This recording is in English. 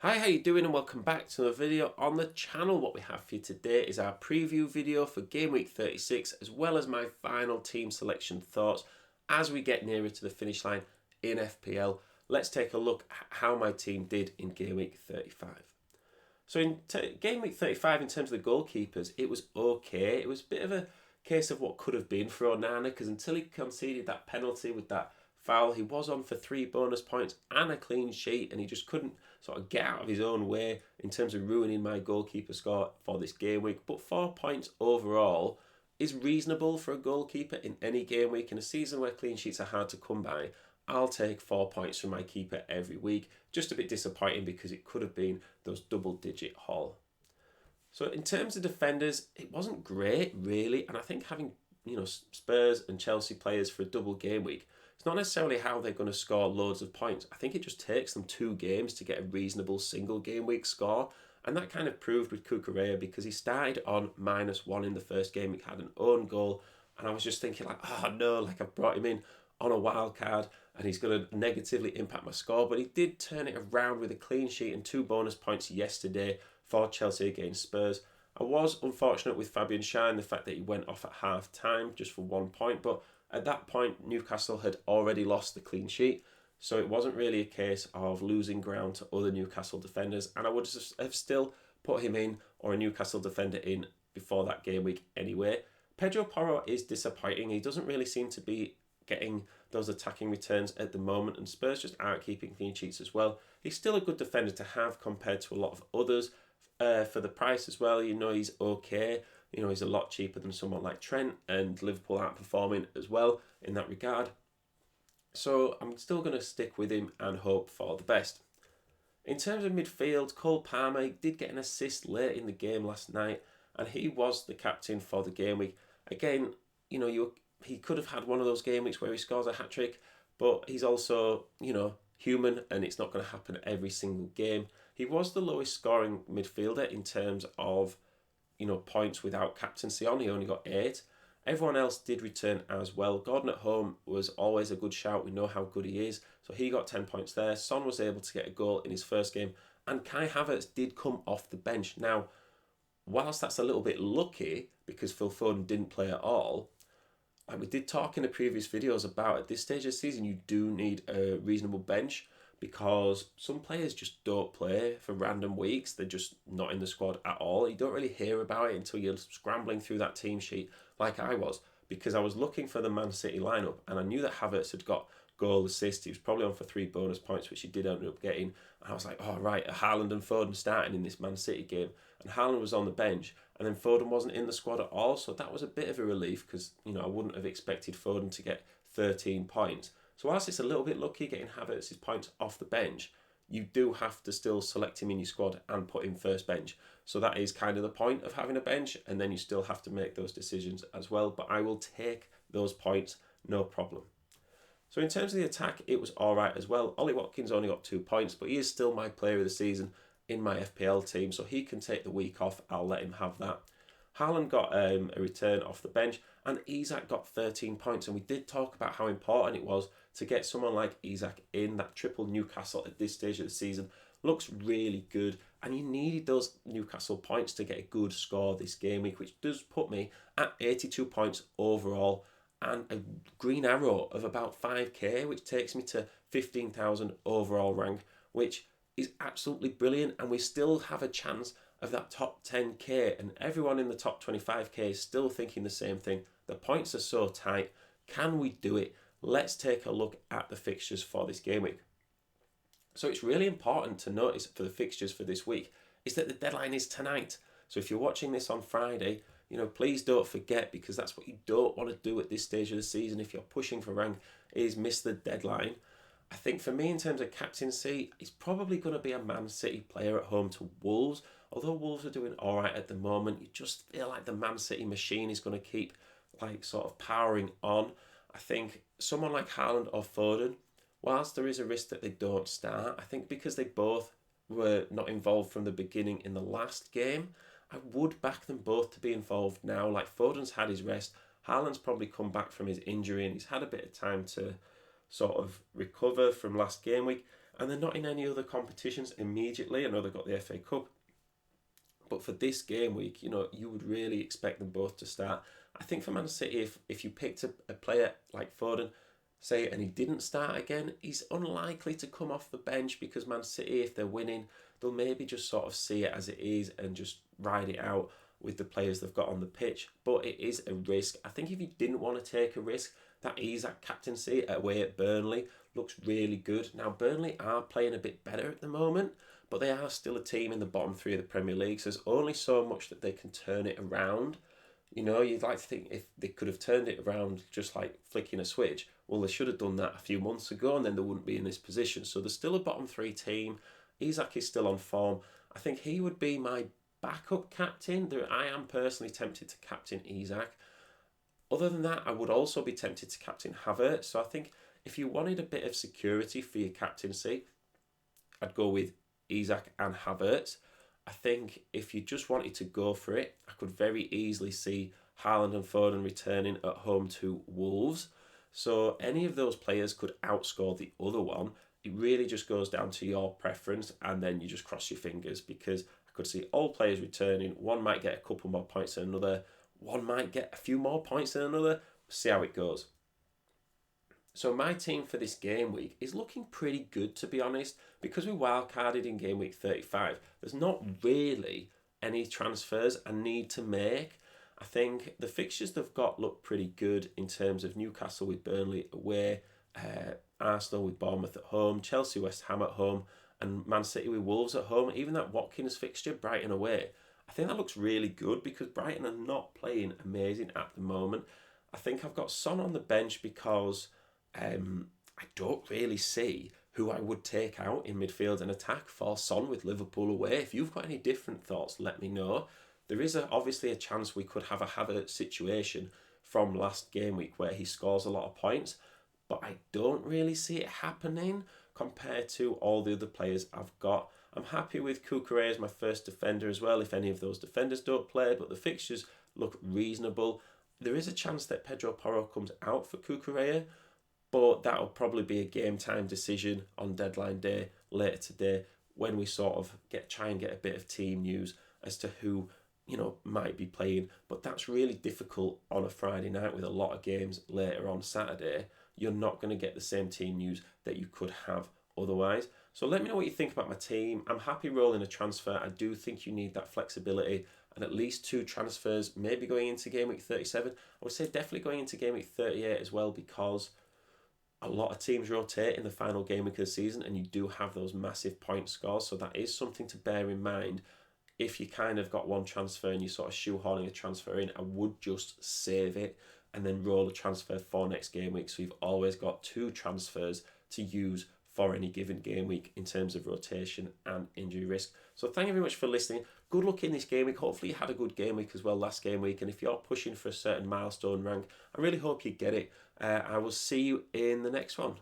Hi, how you doing and welcome back to another video on the channel. What we have for you today is our preview video for Game Week 36 as well as my final team selection thoughts as we get nearer to the finish line in FPL. Let's take a look at how my team did in Game Week 35. So in Game Week 35 in terms of the goalkeepers, it was okay. It was a bit of a case of what could have been for Onana because until he conceded that penalty with that foul, he was on for 3 bonus points and a clean sheet, and he just couldn't sort of get out of his own way in terms of ruining my goalkeeper score for this game week. But 4 points overall is reasonable for a goalkeeper in any game week. In a season where clean sheets are hard to come by, I'll take 4 points from my keeper every week. Just a bit disappointing because it could have been those double-digit haul. So in terms of defenders, it wasn't great really, and I think having Spurs and Chelsea players for a double game week, it's not necessarily how they're going to score loads of points. I think it just takes them 2 games to get a reasonable single game week score, and that kind of proved with Cucurella because he started on -1 in the first game. He had an own goal, and I was just thinking like, oh no, like I've brought him in on a wild card and he's going to negatively impact my score, but he did turn it around with a clean sheet and 2 bonus points yesterday for Chelsea against Spurs. I was unfortunate with Fabian Schär, the fact that he went off at half time just for 1 point, but at that point Newcastle had already lost the clean sheet, so it wasn't really a case of losing ground to other Newcastle defenders, and I would have still put him in or a Newcastle defender in before that game week anyway. Pedro Porro is disappointing. He doesn't really seem to be getting those attacking returns at the moment, and Spurs just aren't keeping clean sheets as well. He's still a good defender to have compared to a lot of others. For the price as well, he's okay. He's a lot cheaper than someone like Trent, and Liverpool aren't performing as well in that regard. So I'm still going to stick with him and hope for the best. In terms of midfield, Cole Palmer did get an assist late in the game last night, and he was the captain for the game week. Again, he could have had one of those game weeks where he scores a hat trick, but he's also, human, and it's not going to happen every single game. He was the lowest scoring midfielder in terms of, points without captaincy on. He only got 8. Everyone else did return as well. Gordon at home was always a good shout. We know how good he is. So he got 10 points there. Son was able to get a goal in his first game. And Kai Havertz did come off the bench. Now, whilst that's a little bit lucky because Phil Foden didn't play at all, like we did talk in the previous videos about, at this stage of the season, you do need a reasonable bench because some players just don't play for random weeks. They're just not in the squad at all. You don't really hear about it until you're scrambling through that team sheet like I was, because I was looking for the Man City lineup and I knew that Havertz had got goal, assist. He was probably on for 3 bonus points, which he did end up getting. And I was like, oh, right, Haaland and Foden starting in this Man City game. And Haaland was on the bench, and then Foden wasn't in the squad at all. So that was a bit of a relief because, I wouldn't have expected Foden to get 13 points. So whilst it's a little bit lucky getting Havertz's points off the bench, you do have to still select him in your squad and put him first bench. So that is kind of the point of having a bench, and then you still have to make those decisions as well. But I will take those points, no problem. So in terms of the attack, it was alright as well. Ollie Watkins only got 2 points, but he is still my player of the season in my FPL team, so he can take the week off. I'll let him have that. Haaland got a return off the bench, and Isak got 13 points, and we did talk about how important it was to get someone like Isak in. That triple Newcastle at this stage of the season looks really good, and you needed those Newcastle points to get a good score this game week, which does put me at 82 points overall and a green arrow of about 5k, which takes me to 15,000 overall rank, which is absolutely brilliant, and we still have a chance of that top 10k, and everyone in the top 25k is still thinking the same thing. The points are so tight. Can we do it? Let's take a look at the fixtures for this game week. So it's really important to notice for the fixtures for this week is that the deadline is tonight. So if you're watching this on Friday, please don't forget, because that's what you don't want to do at this stage of the season if you're pushing for rank, is miss the deadline. I think for me, in terms of captaincy, it's probably going to be a Man City player at home to Wolves. Although Wolves are doing all right at the moment, you just feel like the Man City machine is going to keep sort of powering on. I think someone like Haaland or Foden, whilst there is a risk that they don't start, I think because they both were not involved from the beginning in the last game, I would back them both to be involved now. Like, Foden's had his rest, Haaland's probably come back from his injury and he's had a bit of time to sort of recover from last game week. and they're not in any other competitions immediately. I know they've got the FA Cup, but for this game week, you would really expect them both to start. I think for Man City, if you picked a player like Foden, say, and he didn't start again, he's unlikely to come off the bench, because Man City, if they're winning, they'll maybe just sort of see it as it is and just ride it out with the players they've got on the pitch. But it is a risk. I think if you didn't want to take a risk, that Isak captaincy away at Burnley looks really good. Now, Burnley are playing a bit better at the moment, but they are still a team in the bottom three of the Premier League, so there's only so much that they can turn it around. You'd like to think if they could have turned it around just like flicking a switch, well, they should have done that a few months ago, and then they wouldn't be in this position. So they're still a bottom three team. Isak is still on form. I think he would be my backup captain. I am personally tempted to captain Isak. Other than that, I would also be tempted to captain Havertz. So I think if you wanted a bit of security for your captaincy, I'd go with Isak and Havertz. I think if you just wanted to go for it, I could very easily see Haaland and Foden returning at home to Wolves. So any of those players could outscore the other one. It really just goes down to your preference, and then you just cross your fingers, because I could see all players returning. One might get a couple more points than another. One might get a few more points than another. See how it goes. So my team for this game week is looking pretty good, to be honest. Because we wildcarded in game week 35, there's not really any transfers I need to make. I think the fixtures they've got look pretty good in terms of Newcastle with Burnley away, Arsenal with Bournemouth at home, Chelsea, West Ham at home, and Man City with Wolves at home. Even that Watkins fixture, Brighton away, I think that looks really good, because Brighton are not playing amazing at the moment. I think I've got Son on the bench because I don't really see who I would take out in midfield and attack for Son with Liverpool away. If you've got any different thoughts, let me know. There is obviously a chance we could have a Havertz situation from last game week where he scores a lot of points, but I don't really see it happening compared to all the other players I've got. I'm happy with Cucurella as my first defender as well, if any of those defenders don't play, but the fixtures look reasonable. There is a chance that Pedro Porro comes out for Cucurella, but that'll probably be a game time decision on deadline day later today, when we sort of try and get a bit of team news as to who might be playing. But that's really difficult on a Friday night with a lot of games later on Saturday. You're not going to get the same team news that you could have otherwise. So let me know what you think about my team. I'm happy rolling a transfer. I do think you need that flexibility, and at least 2 transfers, maybe going into game week 37. I would say definitely going into game week 38 as well, because a lot of teams rotate in the final game week of the season, and you do have those massive point scores. So that is something to bear in mind. If you kind of got one transfer and you're sort of shoehorning a transfer in, I would just save it and then roll a transfer for next game week. So you've always got 2 transfers to use for any given game week in terms of rotation and injury risk. So thank you very much for listening. Good luck in this game week. Hopefully you had a good game week as well last game week. And if you're pushing for a certain milestone rank, I really hope you get it. I will see you in the next one.